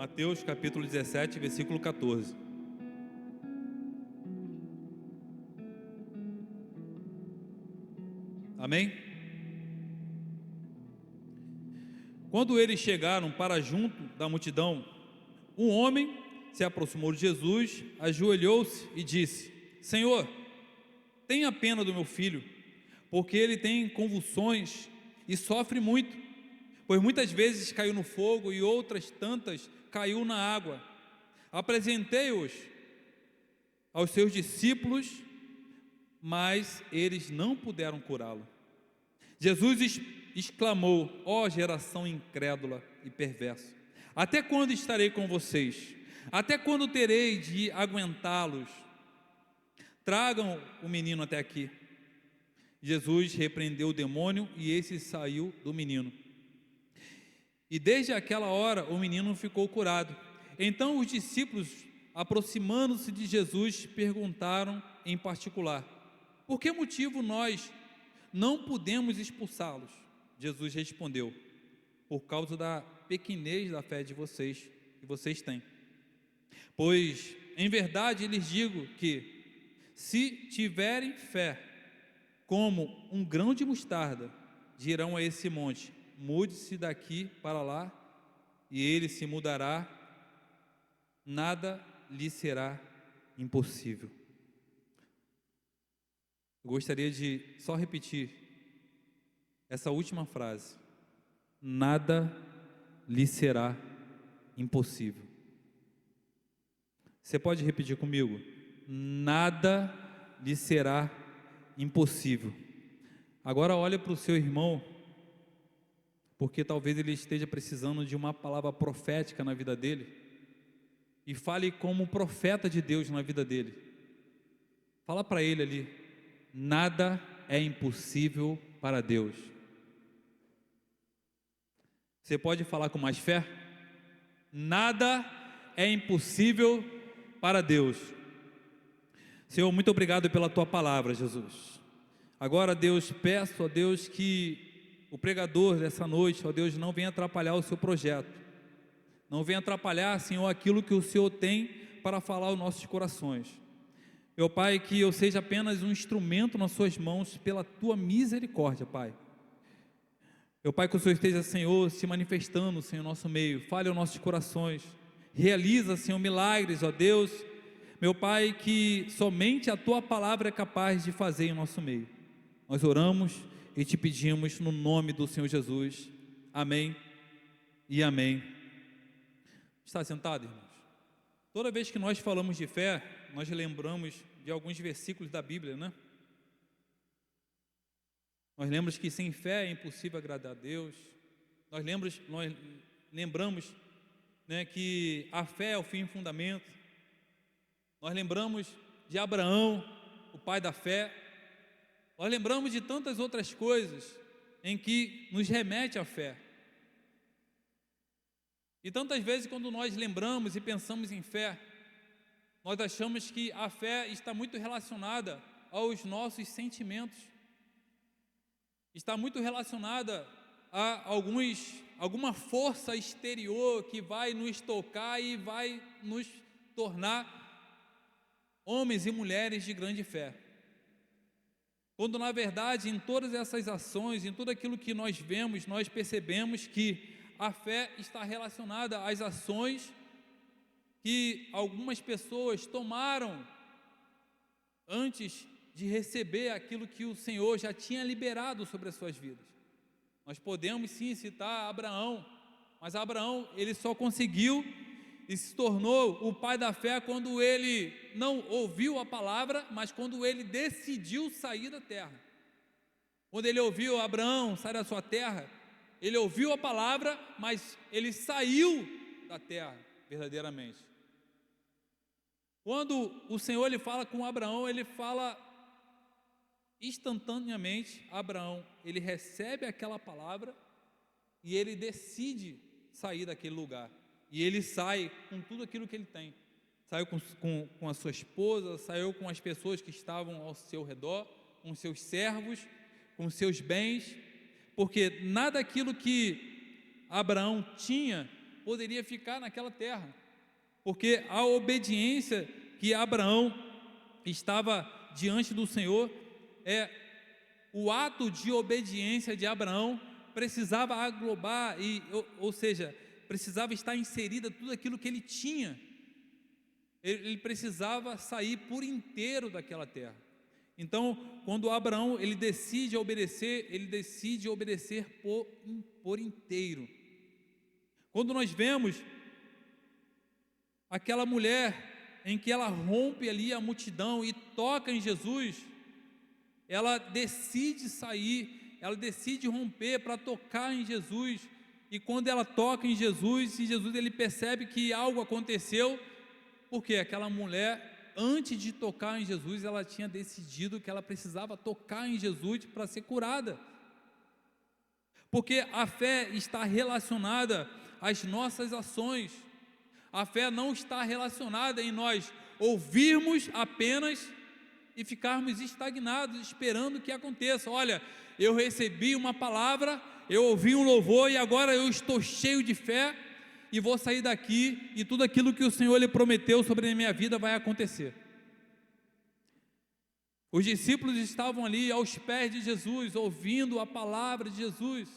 Mateus capítulo 17, versículo 14. Amém? Quando eles chegaram para junto da multidão, um homem se aproximou de Jesus, ajoelhou-se e disse: Senhor, tenha pena do meu filho, porque ele tem convulsões e sofre muito, pois muitas vezes caiu no fogo e outras tantas caiu na água. Apresentei-os aos seus discípulos, mas eles não puderam curá-lo. Jesus exclamou: ó geração incrédula e perversa, até quando estarei com vocês? Até quando terei de aguentá-los? Tragam o menino até aqui. Jesus repreendeu o demônio e esse saiu do menino. E desde aquela hora o menino ficou curado. Então os discípulos, aproximando-se de Jesus, perguntaram em particular: por que motivo nós não podemos expulsá-los? Jesus respondeu: por causa da pequenez da fé de vocês, que vocês têm. Pois em verdade lhes digo que, se tiverem fé como um grão de mostarda, dirão a esse monte: mude-se daqui para lá, e ele se mudará, nada lhe será impossível. Eu gostaria de só repetir essa última frase: nada lhe será impossível. Você pode repetir comigo? Nada lhe será impossível. Agora olha para o seu irmão, porque talvez ele esteja precisando de uma palavra profética na vida dele, e fale como profeta de Deus na vida dele. Fala para ele ali: nada é impossível para Deus. Você pode falar com mais fé? Nada é impossível para Deus. Senhor, muito obrigado pela tua palavra, Jesus. Agora, Deus, peço a Deus que o pregador dessa noite, ó Deus, não venha atrapalhar o seu projeto, não venha atrapalhar, Senhor, aquilo que o Senhor tem para falar aos nossos corações. Meu Pai, que eu seja apenas um instrumento nas suas mãos, pela tua misericórdia, Pai. Meu Pai, que o Senhor esteja, Senhor, se manifestando, Senhor, no nosso meio, fale aos nossos corações, realiza, Senhor, milagres, ó Deus. Meu Pai, que somente a tua palavra é capaz de fazer em nosso meio. Nós oramos e te pedimos no nome do Senhor Jesus. Amém e amém. Está sentado, irmãos? Toda vez que nós falamos de fé, nós lembramos de alguns versículos da Bíblia, né? Nós lembramos que sem fé é impossível agradar a Deus. Nós lembramos, né, que a fé é o fim e fundamento. Nós lembramos de Abraão, o pai da fé. Nós lembramos de tantas outras coisas em que nos remete à fé. E tantas vezes quando nós lembramos e pensamos em fé, nós achamos que a fé está muito relacionada aos nossos sentimentos, está muito relacionada a alguma força exterior que vai nos tocar e vai nos tornar homens e mulheres de grande fé. Quando na verdade em todas essas ações, em tudo aquilo que nós vemos, nós percebemos que a fé está relacionada às ações que algumas pessoas tomaram antes de receber aquilo que o Senhor já tinha liberado sobre as suas vidas. Nós podemos sim citar Abraão, mas Abraão, ele só conseguiu e se tornou o pai da fé quando ele não ouviu a palavra, mas quando ele decidiu sair da terra. Quando ele ouviu: Abraão, sai da sua terra, ele ouviu a palavra, mas ele saiu da terra verdadeiramente. Quando o Senhor ele fala com Abraão, ele fala instantaneamente. Abraão, ele recebe aquela palavra e ele decide sair daquele lugar. E ele sai com tudo aquilo que ele tem. Saiu com a sua esposa, saiu com as pessoas que estavam ao seu redor, com seus servos, com seus bens, porque nada daquilo que Abraão tinha poderia ficar naquela terra, porque a obediência que Abraão estava diante do Senhor, o ato de obediência de Abraão precisava aglobar, ou seja, precisava estar inserida tudo aquilo que ele tinha. Ele precisava sair por inteiro daquela terra. Então, quando Abraão ele decide obedecer por inteiro. Quando nós vemos aquela mulher em que ela rompe ali a multidão e toca em Jesus, ela decide sair, ela decide romper para tocar em Jesus. E quando ela toca em Jesus, e Jesus ele percebe que algo aconteceu, porque aquela mulher, antes de tocar em Jesus, ela tinha decidido que ela precisava tocar em Jesus para ser curada. Porque a fé está relacionada às nossas ações. A fé não está relacionada em nós ouvirmos apenas e ficarmos estagnados, esperando que aconteça. Olha, eu recebi uma palavra, eu ouvi um louvor e agora eu estou cheio de fé e vou sair daqui e tudo aquilo que o Senhor lhe prometeu sobre a minha vida vai acontecer. Os discípulos estavam ali aos pés de Jesus, ouvindo a palavra de Jesus.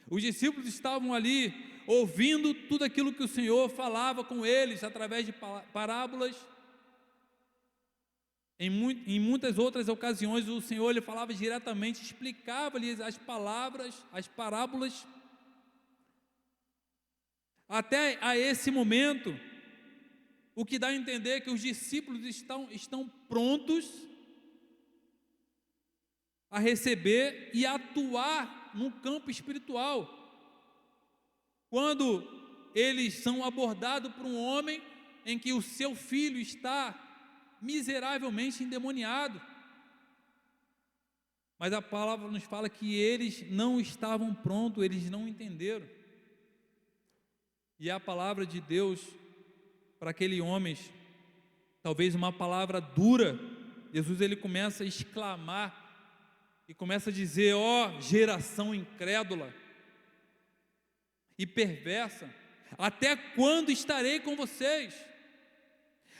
Os discípulos estavam ali ouvindo tudo aquilo que o Senhor falava com eles através de parábolas. Em muitas outras ocasiões o Senhor lhe falava diretamente, explicava-lhes as palavras, as parábolas. Até a esse momento, o que dá a entender que os discípulos estão prontos a receber e atuar no campo espiritual. Quando eles são abordados por um homem em que o seu filho está miseravelmente endemoniado, mas a palavra nos fala que eles não estavam prontos, eles não entenderam. E a palavra de Deus para aquele homem, talvez uma palavra dura, Jesus ele começa a exclamar e começa a dizer: ó geração incrédula e perversa, até quando estarei com vocês?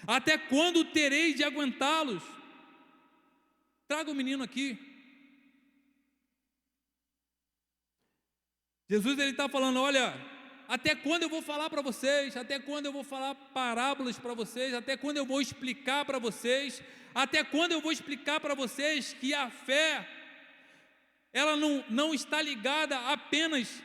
Até quando terei de aguentá-los? Traga o menino aqui. Jesus ele está falando: olha, até quando eu vou falar para vocês? Até quando eu vou falar parábolas para vocês? Até quando eu vou explicar para vocês? Até quando eu vou explicar para vocês que a fé ela não está ligada apenas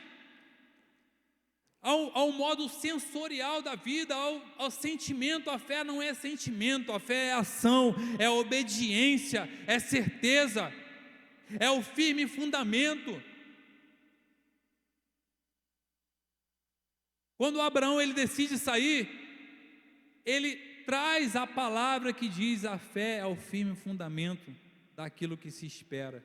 ao modo sensorial da vida, ao sentimento? A fé não é sentimento, a fé é ação, é obediência, é certeza, é o firme fundamento. Quando Abraão ele decide sair, ele traz a palavra que diz: a fé é o firme fundamento daquilo que se espera.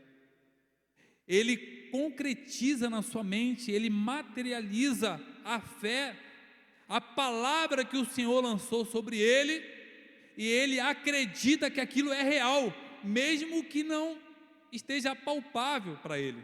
Ele concretiza na sua mente, ele materializa a fé, a palavra que o Senhor lançou sobre ele, e ele acredita que aquilo é real, mesmo que não esteja palpável para ele,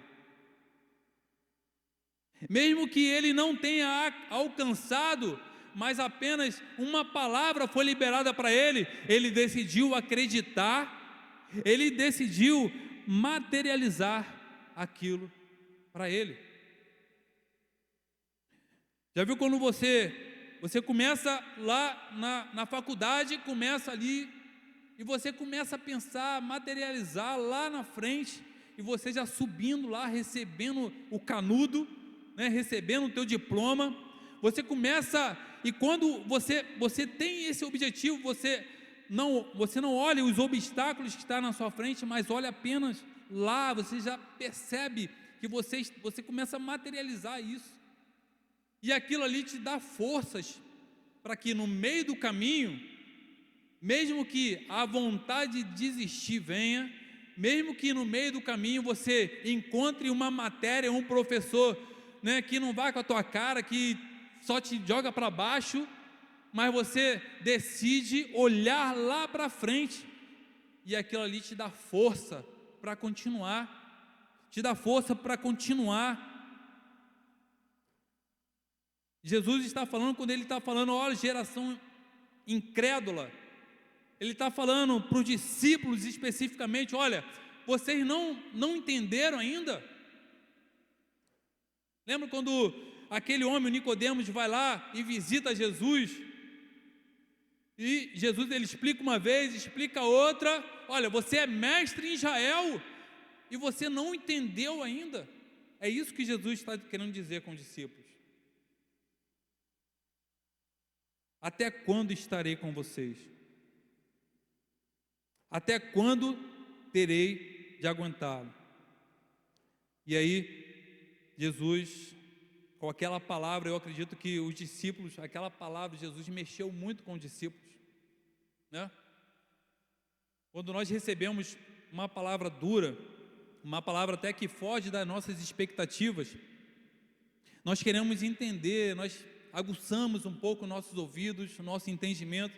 mesmo que ele não tenha alcançado, mas apenas uma palavra foi liberada para ele, ele decidiu acreditar, ele decidiu materializar aquilo para ele. Já viu quando você começa lá na faculdade, começa ali, e você começa a pensar, materializar lá na frente, e você já subindo lá, recebendo o canudo, né, recebendo o teu diploma, você começa, e quando você tem esse objetivo, você não olha os obstáculos que estão na sua frente, mas olha apenas lá, você já percebe que você começa a materializar isso, e aquilo ali te dá forças para que no meio do caminho, mesmo que a vontade de desistir venha, mesmo que no meio do caminho você encontre uma matéria, um professor, né, que não vai com a tua cara, que só te joga para baixo, mas você decide olhar lá para frente, e aquilo ali te dá força para continuar, te dá força para continuar. Jesus está falando, quando ele está falando, olha, geração incrédula, ele está falando para os discípulos especificamente, olha, vocês não entenderam ainda? Lembra quando aquele homem, o Nicodemos, vai lá e visita Jesus, e Jesus ele explica uma vez, explica outra, olha, você é mestre em Israel, e você não entendeu ainda? É isso que Jesus está querendo dizer com os discípulos. Até quando estarei com vocês? Até quando terei de aguentá-lo? E aí, Jesus, com aquela palavra, eu acredito que os discípulos, aquela palavra de Jesus mexeu muito com os discípulos, né? Quando nós recebemos uma palavra dura, uma palavra até que foge das nossas expectativas, nós queremos entender, nós aguçamos um pouco nossos ouvidos, nosso entendimento,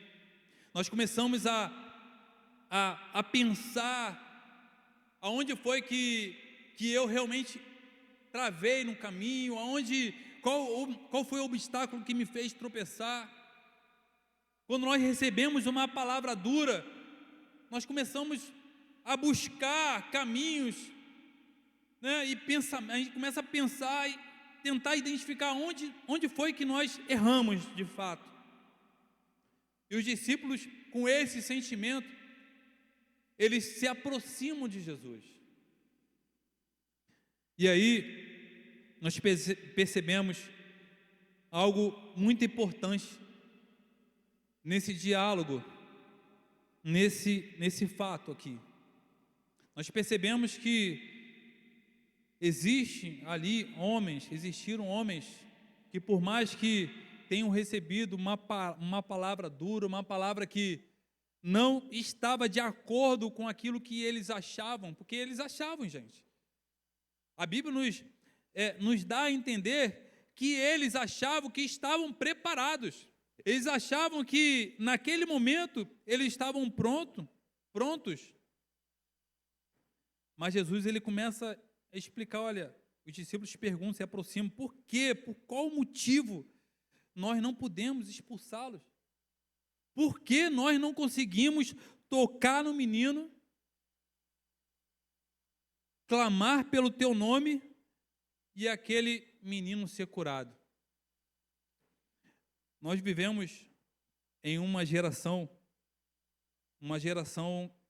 nós começamos a pensar aonde foi que eu realmente travei no caminho, qual foi o obstáculo que me fez tropeçar. Quando nós recebemos uma palavra dura, nós começamos a buscar caminhos, né? E a gente começa a pensar e tentar identificar onde foi que nós erramos de fato. E os discípulos, com esse sentimento, eles se aproximam de Jesus. E aí, nós percebemos algo muito importante nesse diálogo, nesse fato aqui. Nós percebemos que existiram homens que, por mais que tenham recebido uma palavra dura, uma palavra que não estava de acordo com aquilo que eles achavam, porque eles achavam, gente. A Bíblia nos dá a entender que eles achavam que estavam preparados. Eles achavam que naquele momento eles estavam prontos. Mas Jesus ele começa a explicar, olha, os discípulos perguntam, se aproximam, por quê? Por qual motivo nós não podemos expulsá-los? Por que nós não conseguimos tocar no menino, clamar pelo teu nome e aquele menino ser curado? Nós vivemos em uma geração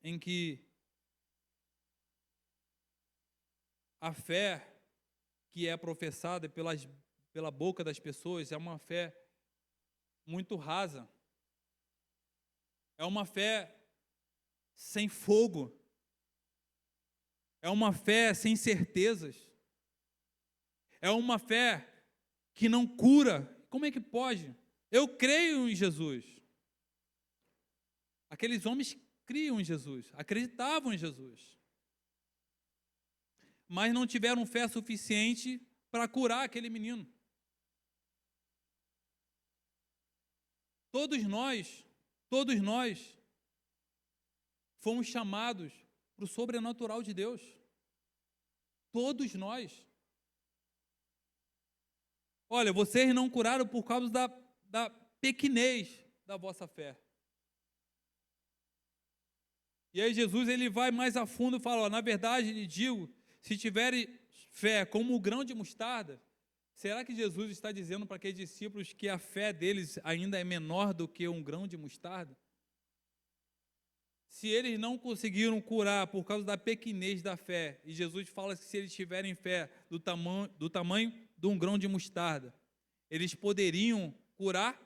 em que a fé que é professada pela boca das pessoas é uma fé muito rasa, é uma fé sem fogo, é uma fé sem certezas, é uma fé que não cura. Como é que pode? Eu creio em Jesus. Aqueles homens criam em Jesus, acreditavam em Jesus, mas não tiveram fé suficiente para curar aquele menino. Todos nós fomos chamados para o sobrenatural de Deus. Todos nós. Olha, vocês não curaram por causa da pequenez da vossa fé. E aí Jesus ele vai mais a fundo e fala, ó, na verdade lhe digo, se tiverem fé como o grão de mostarda, será que Jesus está dizendo para aqueles discípulos que a fé deles ainda é menor do que um grão de mostarda? Se eles não conseguiram curar por causa da pequenez da fé, e Jesus fala que se eles tiverem fé do tamanho de um grão de mostarda, eles poderiam curar?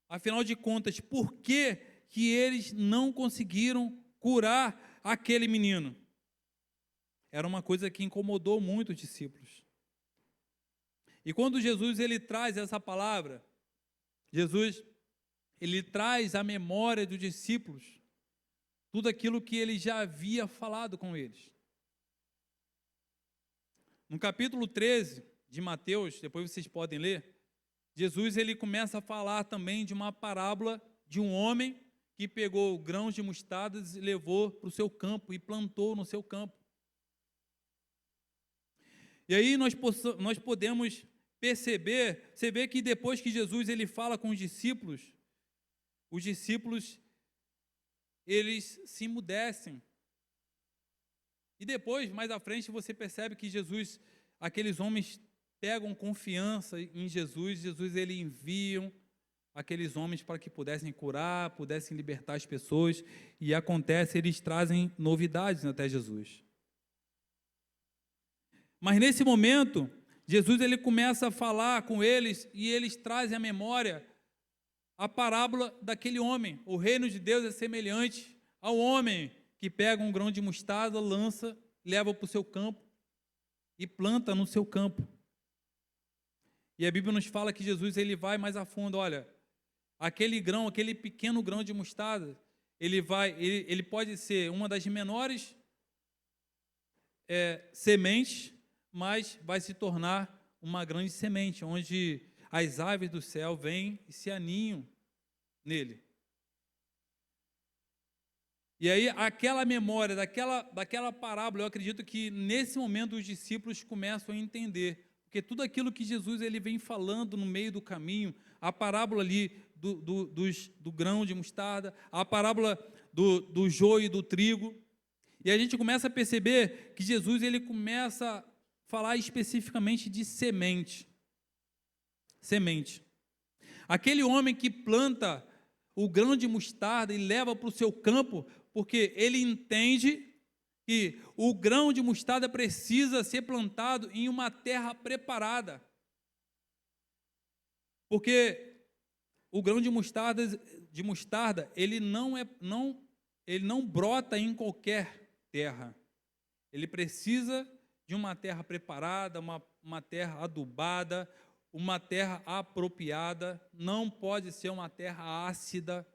Afinal de contas, por que eles não conseguiram curar aquele menino? Era uma coisa que incomodou muito os discípulos. E quando Jesus ele traz essa palavra, Jesus ele traz à memória dos discípulos tudo aquilo que ele já havia falado com eles. No capítulo 13 de Mateus, depois vocês podem ler, Jesus ele começa a falar também de uma parábola de um homem que pegou grãos de mostarda e levou para o seu campo e plantou no seu campo. E aí nós podemos perceber, você vê que depois que Jesus ele fala com os discípulos, eles se emudecem. E depois, mais à frente, você percebe que Jesus, aqueles homens pegam confiança em Jesus ele enviam aqueles homens para que pudessem curar, pudessem libertar as pessoas, e acontece, eles trazem novidades até Jesus. Mas nesse momento, Jesus ele começa a falar com eles, e eles trazem à memória a parábola daquele homem. O reino de Deus é semelhante ao homem que pega um grão de mostarda, lança, leva para o seu campo e planta no seu campo. E a Bíblia nos fala que Jesus ele vai mais a fundo. Olha, aquele pequeno grão de mostarda, ele pode ser uma das menores sementes, mas vai se tornar uma grande semente, onde as aves do céu vêm e se aninham nele. E aí, aquela memória, daquela parábola, eu acredito que nesse momento os discípulos começam a entender, porque tudo aquilo que Jesus ele vem falando no meio do caminho, a parábola ali do grão de mostarda, a parábola do joio e do trigo, e a gente começa a perceber que Jesus ele começa a falar especificamente de semente. Semente. Aquele homem que planta o grão de mostarda e leva para o seu campo, porque ele entende que o grão de mostarda precisa ser plantado em uma terra preparada. Porque o grão de mostarda ele não brota em qualquer terra. Ele precisa de uma terra preparada, uma terra adubada, uma terra apropriada, não pode ser uma terra ácida.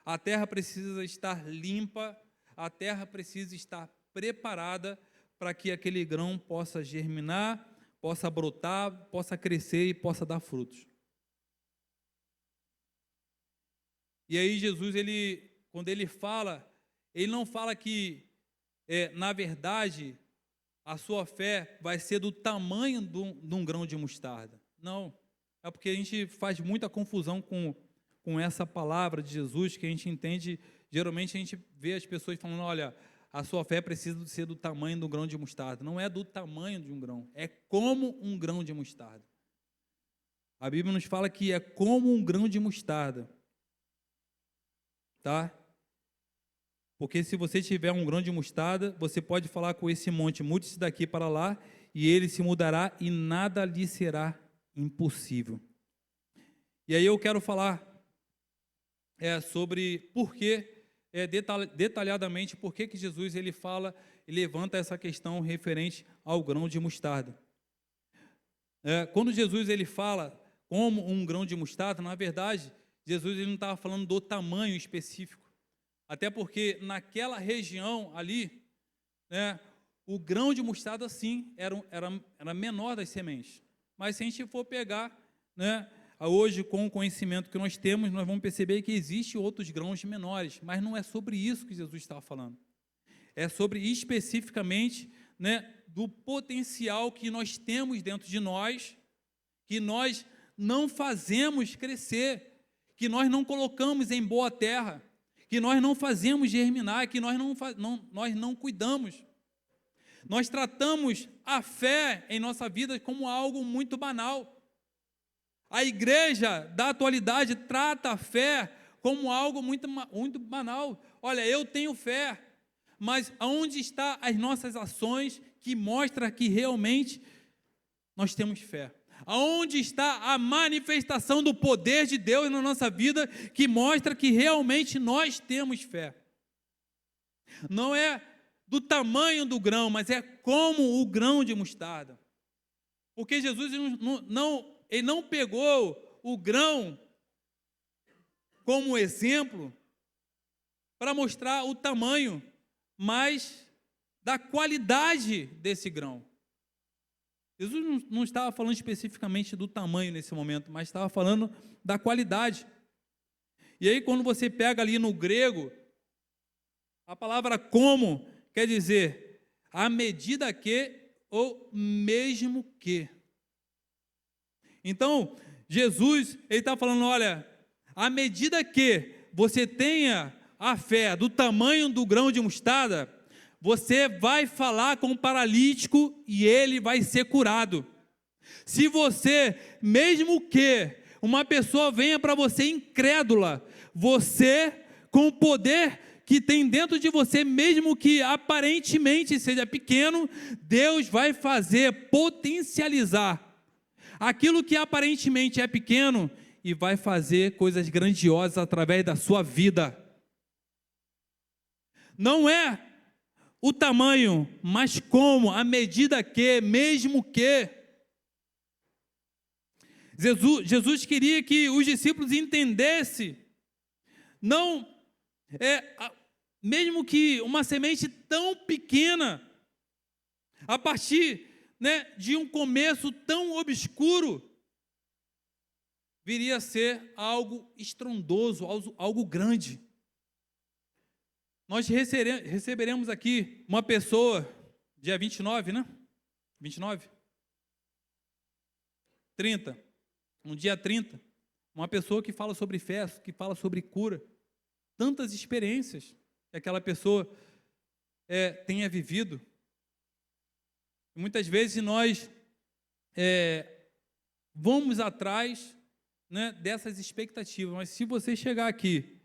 A terra precisa estar limpa, a terra precisa estar preparada para que aquele grão possa germinar, possa brotar, possa crescer e possa dar frutos. E aí Jesus, quando ele fala, ele não fala que, na verdade, a sua fé vai ser do tamanho de um grão de mostarda. Não, é porque a gente faz muita confusão com essa palavra de Jesus, que a gente entende, geralmente a gente vê as pessoas falando, olha, a sua fé precisa ser do tamanho do grão de mostarda. Não é do tamanho de um grão, é como um grão de mostarda. A Bíblia nos fala que é como um grão de mostarda. Tá? Porque se você tiver um grão de mostarda, você pode falar com esse monte, mude-se daqui para lá, e ele se mudará e nada lhe será impossível. E aí eu quero falar sobre por que, detalhadamente, por que Jesus ele fala e levanta essa questão referente ao grão de mostarda. Quando Jesus ele fala como um grão de mostarda, na verdade, Jesus ele não estava falando do tamanho específico, até porque naquela região ali, o grão de mostarda sim era menor das sementes. Mas se a gente for pegar, hoje com o conhecimento que nós temos, nós vamos perceber que existem outros grãos menores, mas não é sobre isso que Jesus estava falando. É sobre especificamente do potencial que nós temos dentro de nós, que nós não fazemos crescer, que nós não colocamos em boa terra, que nós não fazemos germinar, que nós não cuidamos. Nós tratamos a fé em nossa vida como algo muito banal. A igreja da atualidade trata a fé como algo muito, muito banal. Olha, eu tenho fé, mas aonde estão as nossas ações que mostram que realmente nós temos fé? Aonde está a manifestação do poder de Deus na nossa vida que mostra que realmente nós temos fé? Não é do tamanho do grão, mas é como o grão de mostarda. Porque Jesus ele não pegou o grão como exemplo para mostrar o tamanho, mas da qualidade desse grão. Jesus não estava falando especificamente do tamanho nesse momento, mas estava falando da qualidade. E aí, quando você pega ali no grego, a palavra como quer dizer à medida que ou mesmo que. Então, Jesus, ele está falando, olha, à medida que você tenha a fé do tamanho do grão de mostarda, você vai falar com o paralítico e ele vai ser curado. Se você, mesmo que uma pessoa venha para você incrédula, você, com o poder que tem dentro de você, mesmo que aparentemente seja pequeno, Deus vai fazer potencializar aquilo que aparentemente é pequeno e vai fazer coisas grandiosas através da sua vida. Não é o tamanho, mas como, à medida que, mesmo que. Jesus queria que os discípulos entendessem, não mesmo que uma semente tão pequena, a partir, de um começo tão obscuro, viria a ser algo estrondoso, algo grande. Nós receberemos aqui uma pessoa, dia 29, 29? 30. No dia 30, uma pessoa que fala sobre fé, que fala sobre cura, tantas experiências que aquela pessoa tenha vivido. Muitas vezes nós vamos atrás, dessas expectativas, mas se você chegar aqui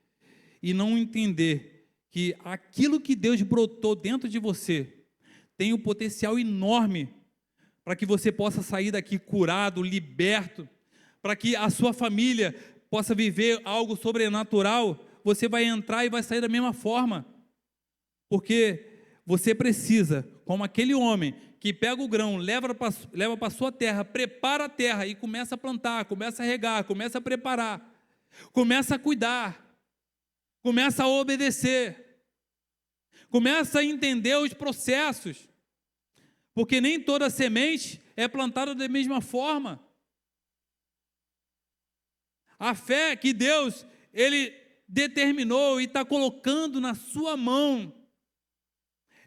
e não entender que aquilo que Deus brotou dentro de você tem um potencial enorme para que você possa sair daqui curado, liberto, para que a sua família possa viver algo sobrenatural, você vai entrar e vai sair da mesma forma, porque você precisa, como aquele homem que pega o grão, leva para a sua terra, prepara a terra e começa a plantar, começa a regar, começa a preparar, começa a cuidar, começa a obedecer, começa a entender os processos, porque nem toda semente é plantada da mesma forma. A fé que Deus, Ele determinou e está colocando na sua mão,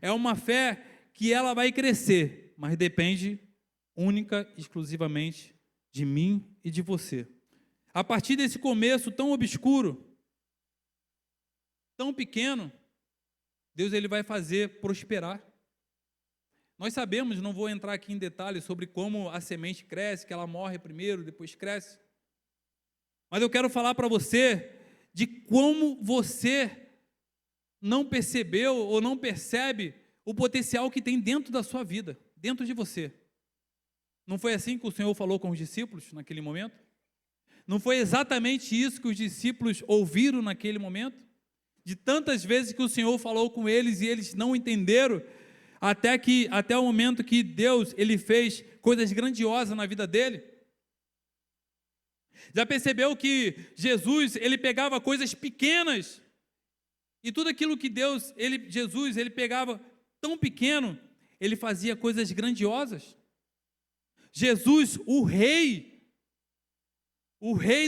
é uma fé que ela vai crescer, mas depende única, exclusivamente de mim e de você. A partir desse começo tão obscuro, tão pequeno, Deus ele vai fazer prosperar. Nós sabemos, não vou entrar aqui em detalhes sobre como a semente cresce, que ela morre primeiro, depois cresce. Mas eu quero falar para você de como você não percebeu ou não percebe o potencial que tem dentro da sua vida, dentro de você. Não foi assim que o Senhor falou com os discípulos naquele momento? Não foi exatamente isso que os discípulos ouviram naquele momento? De tantas vezes que o Senhor falou com eles e eles não entenderam, até o momento que Deus ele fez coisas grandiosas na vida dele. Já percebeu que Jesus, ele pegava coisas pequenas, e tudo aquilo que Jesus, ele pegava tão pequeno, ele fazia coisas grandiosas. Jesus, o rei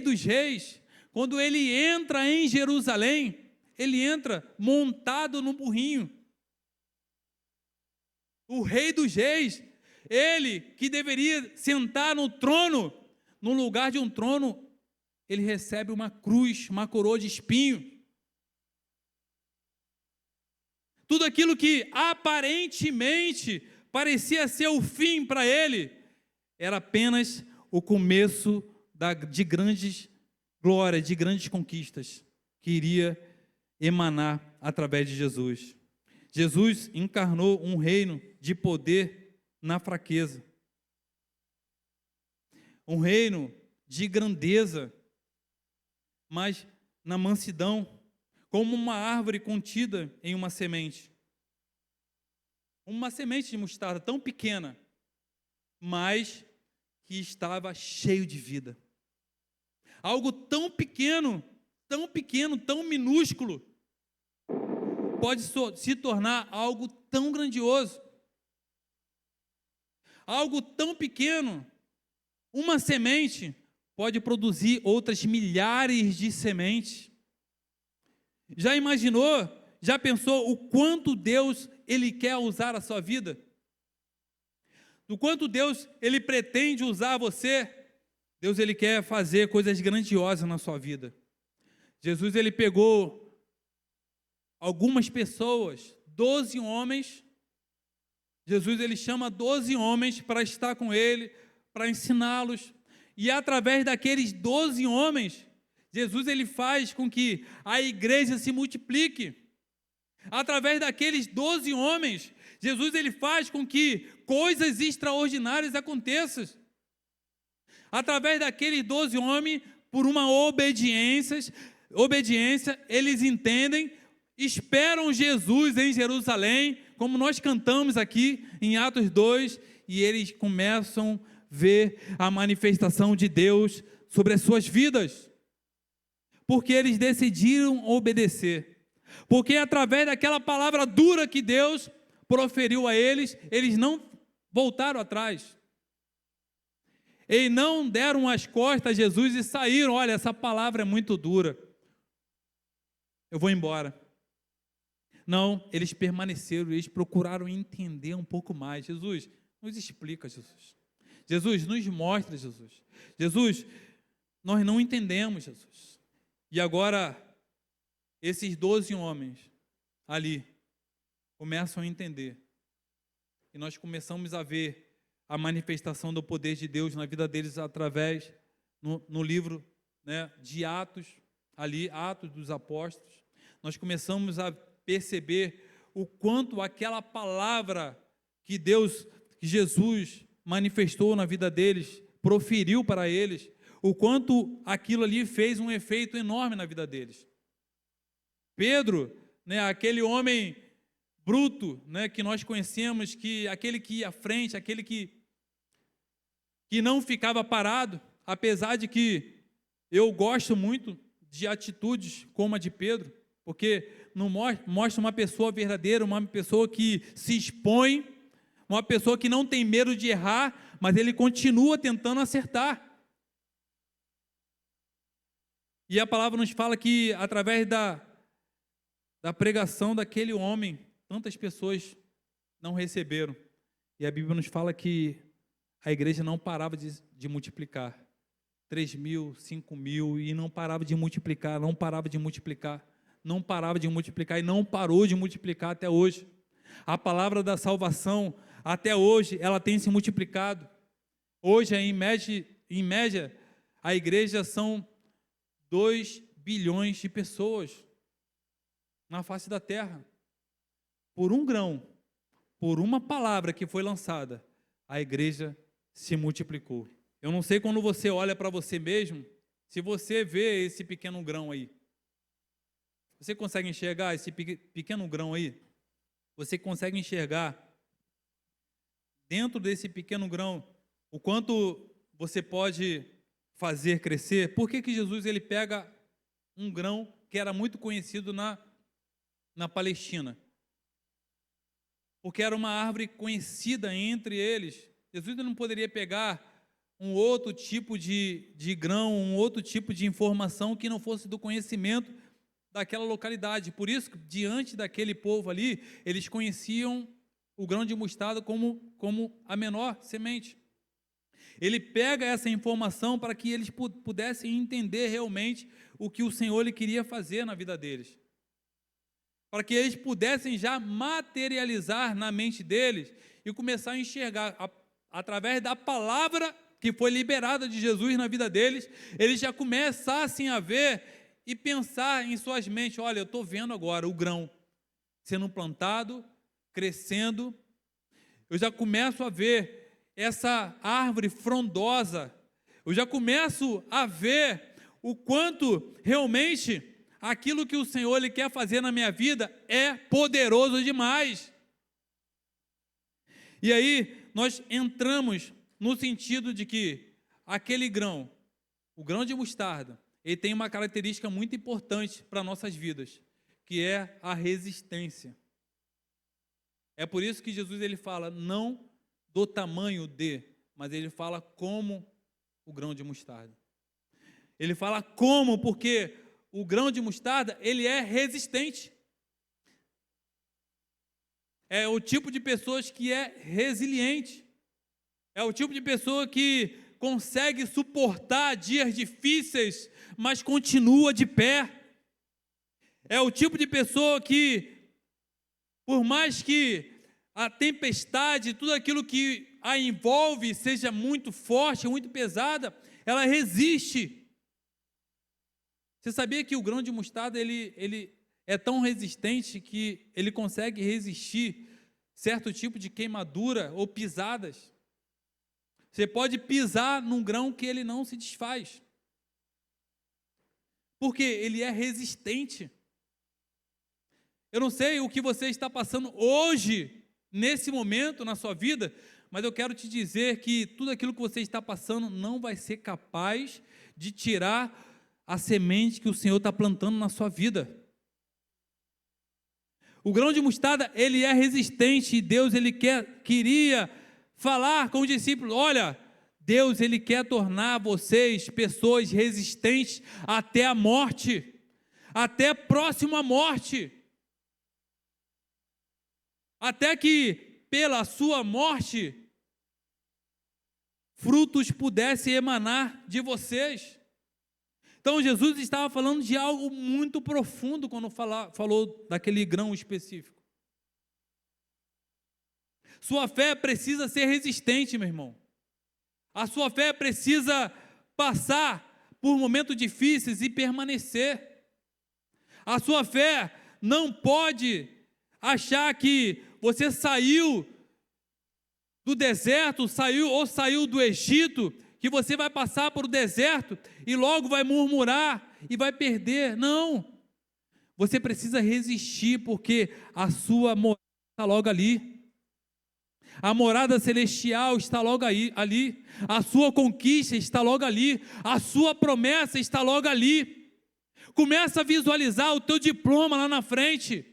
dos reis, quando ele entra em Jerusalém, ele entra montado no burrinho. O rei dos reis, ele que deveria sentar no trono, no lugar de um trono, ele recebe uma cruz, uma coroa de espinho. Tudo aquilo que aparentemente parecia ser o fim para ele, era apenas o começo de grandes glórias, de grandes conquistas, que iria emanar através de Jesus. Jesus encarnou um reino de poder na fraqueza. Um reino de grandeza, mas na mansidão, como uma árvore contida em uma semente. Uma semente de mostarda tão pequena, mas que estava cheio de vida. Algo tão pequeno, tão minúsculo, pode se tornar algo tão grandioso. Algo tão pequeno, uma semente pode produzir outras milhares de sementes. Já imaginou, já pensou o quanto Deus ele quer usar a sua vida? Do quanto Deus ele pretende usar você? Deus, ele quer fazer coisas grandiosas na sua vida. Jesus, ele pegou algumas pessoas, 12 homens. Jesus, ele chama 12 homens para estar com ele, para ensiná-los. E através daqueles 12 homens, Jesus, ele faz com que a igreja se multiplique. Através daqueles 12 homens, Jesus, ele faz com que coisas extraordinárias aconteçam. Através daqueles 12 homens, por uma obediência, eles entendem, esperam Jesus em Jerusalém, como nós cantamos aqui em Atos 2, e eles começam a ver a manifestação de Deus sobre as suas vidas, porque eles decidiram obedecer, porque através daquela palavra dura que Deus proferiu a eles, eles não voltaram atrás, eles não deram as costas a Jesus e saíram. Olha, essa palavra é muito dura, eu vou embora. Não, eles permaneceram, eles procuraram entender um pouco mais. Jesus, nos explica, Jesus. Jesus, nos mostra, Jesus. Jesus, nós não entendemos, Jesus. E agora, esses 12 homens ali começam a entender. E nós começamos a ver a manifestação do poder de Deus na vida deles através, no livro, né, de Atos, ali, Atos dos Apóstolos. Nós começamos a perceber o quanto aquela palavra que Jesus manifestou na vida deles, proferiu para eles, o quanto aquilo ali fez um efeito enorme na vida deles. Pedro, né, aquele homem bruto, né, que nós conhecemos, aquele que ia à frente, aquele que não ficava parado, apesar de que eu gosto muito de atitudes como a de Pedro, porque não mostra uma pessoa verdadeira, uma pessoa que se expõe, uma pessoa que não tem medo de errar, mas ele continua tentando acertar. E a palavra nos fala que através da pregação daquele homem, tantas pessoas não receberam. E a Bíblia nos fala que a igreja não parava de multiplicar. 3.000, 5.000, e não parava de multiplicar, não parava de multiplicar. Não parava de multiplicar e não parou de multiplicar até hoje. A palavra da salvação, até hoje, ela tem se multiplicado. Hoje, em média, a igreja são 2 bilhões de pessoas na face da terra. Por um grão, por uma palavra que foi lançada, a igreja se multiplicou. Eu não sei quando você olha para você mesmo, se você vê esse pequeno grão aí. Você consegue enxergar esse pequeno grão aí? Você consegue enxergar dentro desse pequeno grão o quanto você pode fazer crescer? Por que Jesus ele pega um grão que era muito conhecido na Palestina? Porque era uma árvore conhecida entre eles. Jesus não poderia pegar um outro tipo de grão, um outro tipo de informação que não fosse do conhecimento daquela localidade. Por isso, diante daquele povo ali, eles conheciam o grão de mostarda como a menor semente. Ele pega essa informação para que eles pudessem entender realmente o que o Senhor lhe queria fazer na vida deles. Para que eles pudessem já materializar na mente deles e começar a enxergar, através da palavra que foi liberada de Jesus na vida deles, eles já começassem a ver e pensar em suas mentes: olha, eu estou vendo agora o grão sendo plantado, crescendo, eu já começo a ver essa árvore frondosa, eu já começo a ver o quanto realmente aquilo que o Senhor ele quer fazer na minha vida é poderoso demais. E aí nós entramos no sentido de que aquele grão, o grão de mostarda, ele tem uma característica muito importante para nossas vidas, que é a resistência. É por isso que Jesus ele fala não do tamanho de, mas ele fala como o grão de mostarda. Ele fala como, porque o grão de mostarda, ele é resistente. É o tipo de pessoas que é resiliente. É o tipo de pessoa que consegue suportar dias difíceis, mas continua de pé. É o tipo de pessoa que, por mais que a tempestade, tudo aquilo que a envolve seja muito forte, muito pesada, ela resiste. Você sabia que o grão de mostarda ele é tão resistente que ele consegue resistir certo tipo de queimadura ou pisadas? Você pode pisar num grão que ele não se desfaz, porque ele é resistente. Eu não sei o que você está passando hoje, nesse momento na sua vida, mas eu quero te dizer que tudo aquilo que você está passando não vai ser capaz de tirar a semente que o Senhor está plantando na sua vida. O grão de mostarda, ele é resistente, e Deus, queria falar com os discípulos: olha, Deus, ele quer tornar vocês pessoas resistentes até a morte, até próximo à morte, até que pela sua morte frutos pudessem emanar de vocês. Então Jesus estava falando de algo muito profundo quando falou daquele grão específico. Sua fé precisa ser resistente, meu irmão. A sua fé precisa passar por momentos difíceis e permanecer. A sua fé não pode achar que você saiu do deserto, saiu do Egito, que você vai passar por o deserto e logo vai murmurar e vai perder. Não. Você precisa resistir, porque a sua morada está logo ali. A morada celestial está logo ali. A sua conquista está logo ali. A sua promessa está logo ali. Começa a visualizar o teu diploma lá na frente.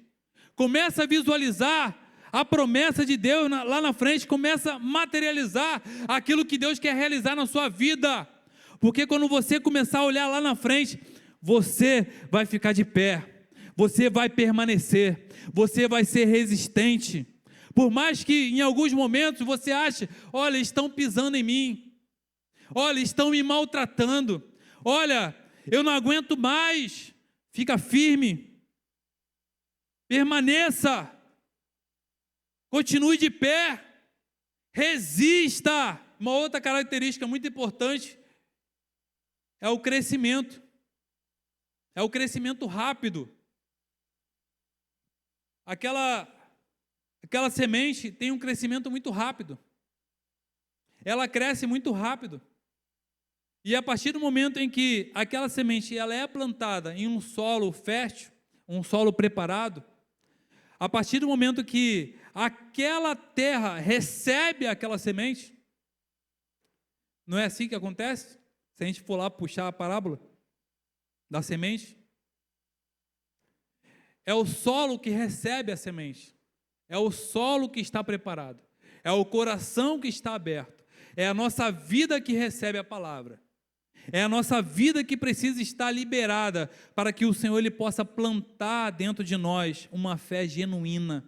Começa a visualizar a promessa de Deus lá na frente. Começa a materializar aquilo que Deus quer realizar na sua vida. Porque quando você começar a olhar lá na frente, você vai ficar de pé. Você vai permanecer. Você vai ser resistente. Por mais que em alguns momentos você ache: olha, estão pisando em mim, olha, estão me maltratando, olha, eu não aguento mais. Fica firme, permaneça, continue de pé, resista. Uma outra característica muito importante é o crescimento rápido. Aquela semente tem um crescimento muito rápido. Ela cresce muito rápido. E a partir do momento em que aquela semente ela é plantada em um solo fértil, um solo preparado, a partir do momento que aquela terra recebe aquela semente, não é assim que acontece? Se a gente for lá puxar a parábola da semente, é o solo que recebe a semente. É o solo que está preparado, é o coração que está aberto, é a nossa vida que recebe a palavra, é a nossa vida que precisa estar liberada para que o Senhor ele possa plantar dentro de nós uma fé genuína,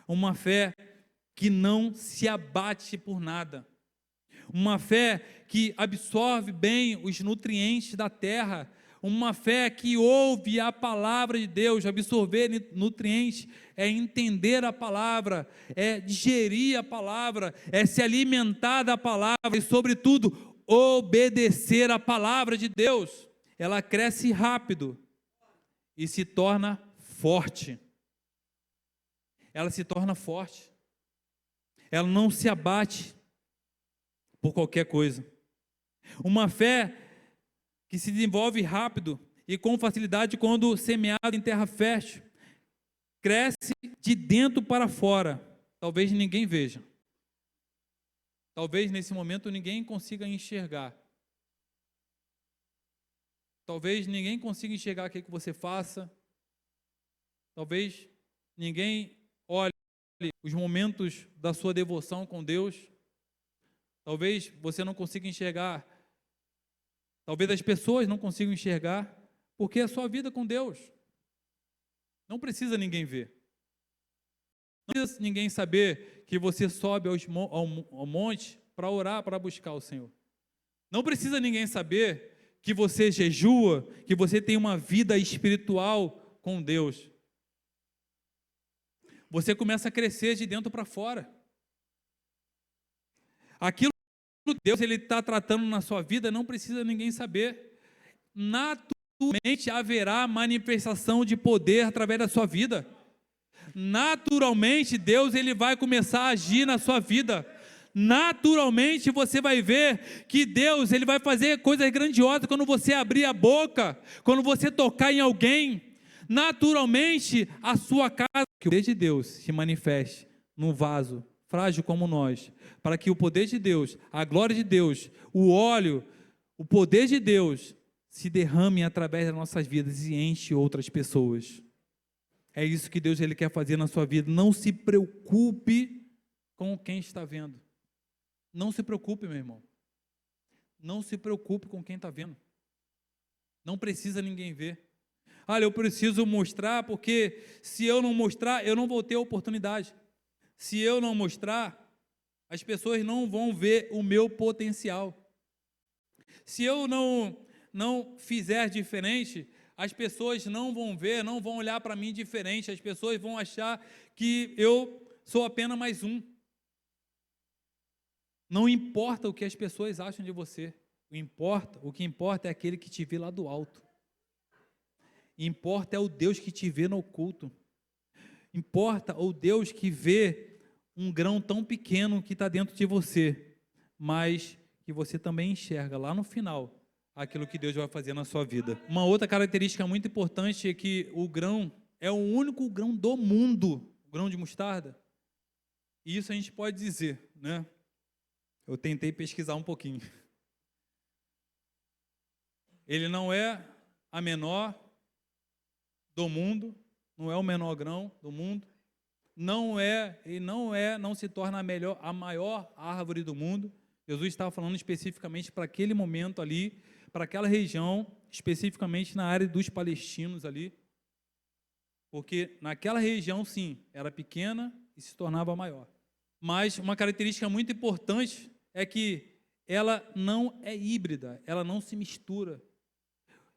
uma fé que não se abate por nada, uma fé que absorve bem os nutrientes da terra, uma fé que ouve a palavra de Deus. Absorver nutrientes é entender a palavra, é digerir a palavra, é se alimentar da palavra e, sobretudo, obedecer a palavra de Deus. Ela cresce rápido e se torna forte. Ela se torna forte. Ela não se abate por qualquer coisa. Uma fé que se desenvolve rápido e com facilidade quando semeado em terra fértil, cresce de dentro para fora. Talvez ninguém veja. Talvez nesse momento ninguém consiga enxergar. Talvez ninguém consiga enxergar o que você faça. Talvez ninguém olhe os momentos da sua devoção com Deus. Talvez você não consiga enxergar. Talvez as pessoas não consigam enxergar, porque é a sua vida com Deus. Não precisa ninguém ver. Não precisa ninguém saber que você sobe ao monte para orar, para buscar o Senhor. Não precisa ninguém saber que você jejua, que você tem uma vida espiritual com Deus. Você começa a crescer de dentro para fora. Aquilo que Deus está tratando na sua vida, não precisa ninguém saber. Naturalmente haverá manifestação de poder através da sua vida. Naturalmente Deus ele vai começar a agir na sua vida. Naturalmente você vai ver que Deus ele vai fazer coisas grandiosas quando você abrir a boca, quando você tocar em alguém. Naturalmente a sua casa, que o poder de Deus se manifeste num vaso frágil como nós, para que o poder de Deus, a glória de Deus, o óleo, o poder de Deus se derrame através das nossas vidas e enche outras pessoas. É isso que Deus ele quer fazer na sua vida. Não se preocupe com quem está vendo. Não se preocupe, meu irmão. Não se preocupe com quem está vendo. Não precisa ninguém ver. Olha, eu preciso mostrar, porque se eu não mostrar, eu não vou ter oportunidade. Se eu não mostrar, as pessoas não vão ver o meu potencial. Se eu não fizer diferente, as pessoas não vão ver, não vão olhar para mim diferente, as pessoas vão achar que eu sou apenas mais um. Não importa o que as pessoas acham de você, o que importa é aquele que te vê lá do alto. Importa é o Deus que te vê no oculto. Importa o Deus que vê um grão tão pequeno que está dentro de você, mas que você também enxerga lá no final aquilo que Deus vai fazer na sua vida. Uma outra característica muito importante é que o grão é o único grão do mundo, o grão de mostarda. E isso a gente pode dizer, né? Eu tentei pesquisar um pouquinho. Ele não é a menor do mundo, não é o menor grão do mundo, não se torna a maior árvore do mundo. Jesus estava falando especificamente para aquele momento ali, para aquela região, especificamente na área dos palestinos ali, porque naquela região, sim, era pequena e se tornava maior. Mas uma característica muito importante é que ela não é híbrida, ela não se mistura.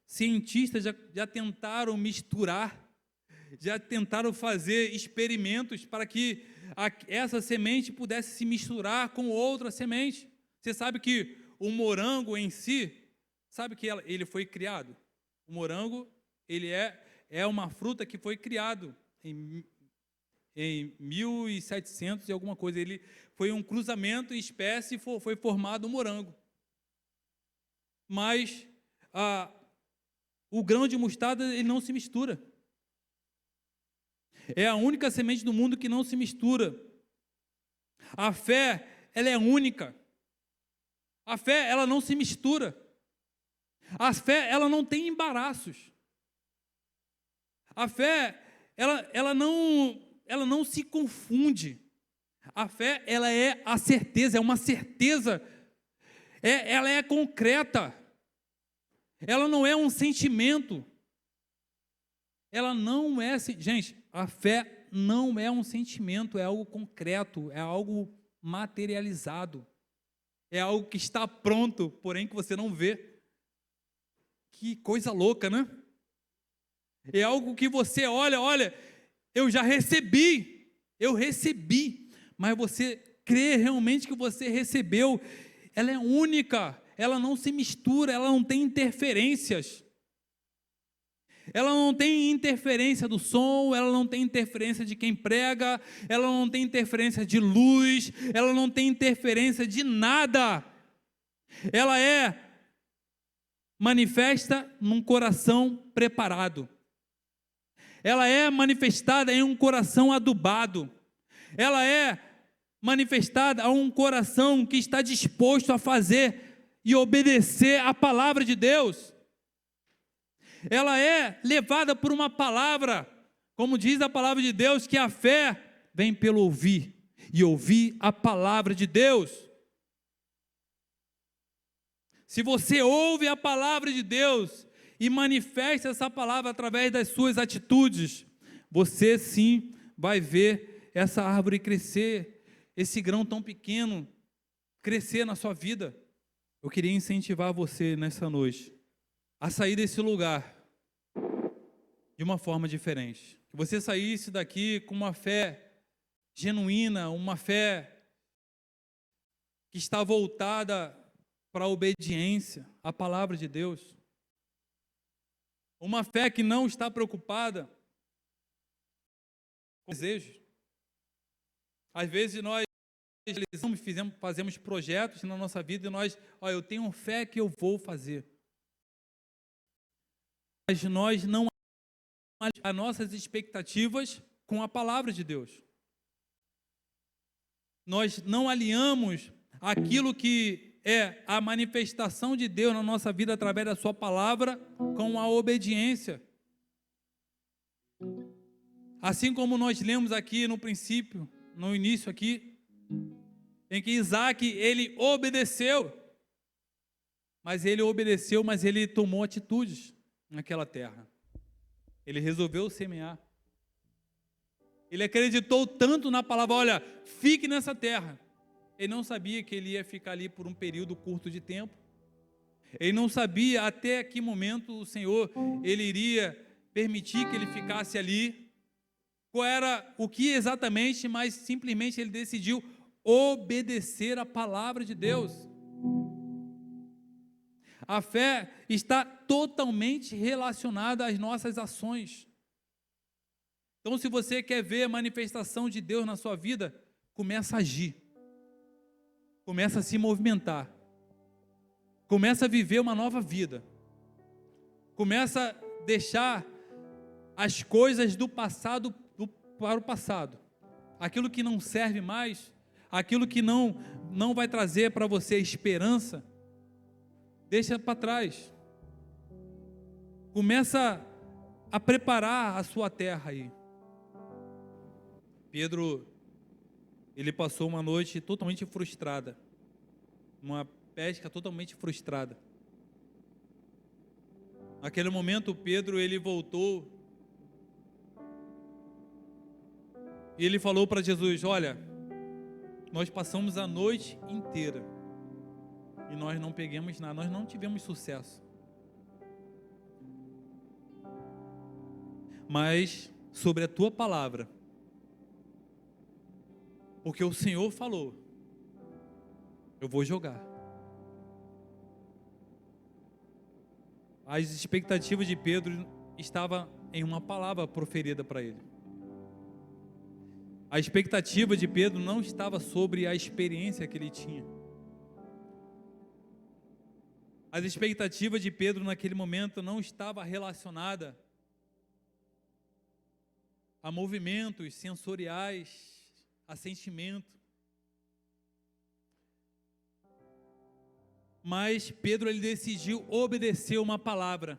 Cientistas já tentaram misturar, já tentaram fazer experimentos para que essa semente pudesse se misturar com outra semente. Você sabe que o morango em si, sabe que ele foi criado? O morango, ele é uma fruta que foi criado em 1700 e alguma coisa. Ele foi um cruzamento em espécie e foi formado um morango. Mas o grão de mostarda ele não se mistura. É a única semente do mundo que não se mistura. A fé, ela é única. A fé, ela não se mistura. A fé, ela não tem embaraços. A fé, ela não se confunde. A fé, ela é a certeza, é uma certeza. Ela é concreta. Ela não é um sentimento. Ela não é... Gente, a fé não é um sentimento, é algo concreto, é algo materializado. É algo que está pronto, porém que você não vê. Que coisa louca, né? É algo que você olha, eu já recebi, mas você crê realmente que você recebeu. Ela é única, ela não se mistura, ela não tem interferências. Ela não tem interferência do som, ela não tem interferência de quem prega, ela não tem interferência de luz, ela não tem interferência de nada. Ela é manifesta num coração preparado. Ela é manifestada em um coração adubado. Ela é manifestada a um coração que está disposto a fazer e obedecer a palavra de Deus. Ela é levada por uma palavra, como diz a palavra de Deus, que a fé vem pelo ouvir, e ouvir a palavra de Deus. Se você ouve a palavra de Deus e manifesta essa palavra através das suas atitudes, você sim vai ver essa árvore crescer, esse grão tão pequeno crescer na sua vida, eu queria incentivar você nessa noite a sair desse lugar de uma forma diferente. Que você saísse daqui com uma fé genuína, uma fé que está voltada para a obediência à palavra de Deus. Uma fé que não está preocupada com desejos. Às vezes nós fazemos projetos na nossa vida e nós, eu tenho fé que eu vou fazer. Mas nós não alinhamos as nossas expectativas com a palavra de Deus. Nós não alinhamos aquilo que é a manifestação de Deus na nossa vida através da sua palavra com a obediência. Assim como nós lemos aqui no princípio, no início aqui, em que Isaac, ele obedeceu, mas ele tomou atitudes naquela terra. Ele resolveu semear. Ele acreditou tanto na palavra, olha, fique nessa terra. Ele não sabia que ele ia ficar ali por um período curto de tempo. Ele não sabia até que momento o Senhor, ele iria permitir que ele ficasse ali. Qual era o que exatamente, mas simplesmente ele decidiu obedecer a palavra de Deus. A fé está totalmente relacionada às nossas ações. Então, se você quer ver a manifestação de Deus na sua vida, começa a agir. Começa a se movimentar. Começa a viver uma nova vida. Começa a deixar as coisas do passado para o passado. Aquilo que não serve mais, aquilo que não vai trazer para você esperança, deixa para trás. Começa a preparar a sua terra aí. Pedro, ele passou uma noite totalmente frustrada, uma pesca totalmente frustrada. Naquele momento, Pedro, ele voltou e ele falou para Jesus, olha, nós passamos a noite inteira e nós não pegamos nada, nós não tivemos sucesso. Mas sobre a tua palavra, porque o Senhor falou, eu vou jogar. As expectativas de Pedro estavam em uma palavra proferida para ele. A expectativa de Pedro não estava sobre a experiência que ele tinha. As expectativas de Pedro naquele momento não estava relacionada a movimentos sensoriais, a sentimento. Mas Pedro, ele decidiu obedecer uma palavra.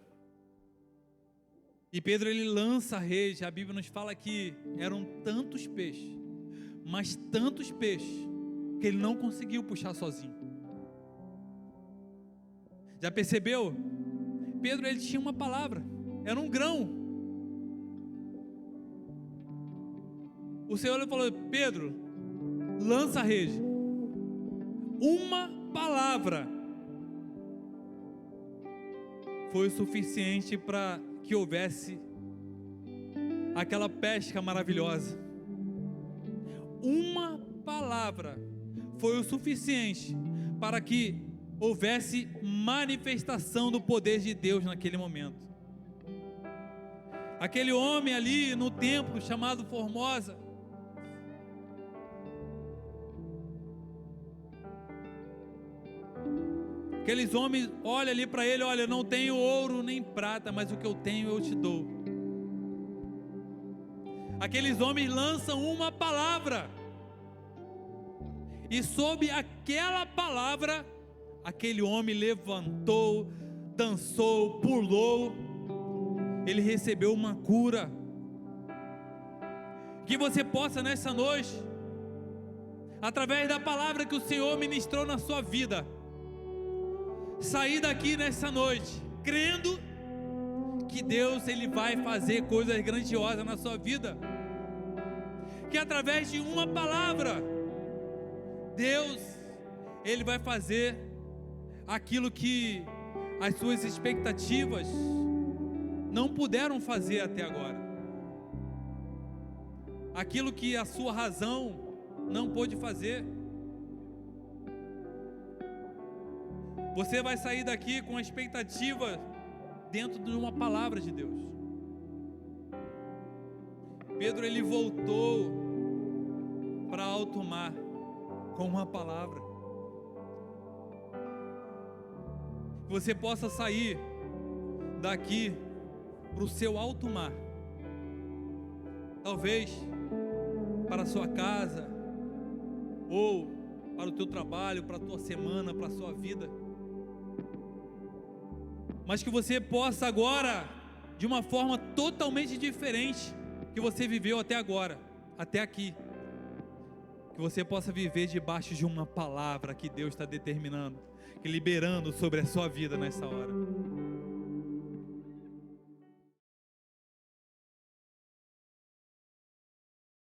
E Pedro, ele lança a rede. A Bíblia nos fala que eram tantos peixes, mas tantos peixes, que ele não conseguiu puxar sozinho. Já percebeu? Pedro, ele tinha uma palavra, era um grão. O Senhor falou, Pedro, lança a rede. Uma palavra foi o suficiente para que houvesse aquela pesca maravilhosa. Uma palavra foi o suficiente para que houvesse manifestação do poder de Deus naquele momento. Aquele homem ali no templo chamado Formosa, aqueles homens olham ali para ele, olha, eu não tenho ouro nem prata, mas o que eu tenho eu te dou. Aqueles homens lançam uma palavra, e sob aquela palavra, aquele homem levantou, dançou, pulou, ele recebeu uma cura. Que você possa nessa noite, através da palavra que o Senhor ministrou na sua vida, sair daqui nessa noite, crendo que Deus, ele vai fazer coisas grandiosas na sua vida, que através de uma palavra, Deus, Ele vai fazer aquilo que as suas expectativas não puderam fazer até agora. Aquilo que a sua razão não pôde fazer. Você vai sair daqui com a expectativa dentro de uma palavra de Deus. Pedro, ele voltou para alto mar com uma palavra. Que você possa sair daqui para o seu alto mar. Talvez para a sua casa, ou para o teu trabalho, para a tua semana, para a sua vida. Mas que você possa agora, de uma forma totalmente diferente que você viveu até agora, até aqui, que você possa viver debaixo de uma palavra que Deus está determinando, que liberando sobre a sua vida nessa hora.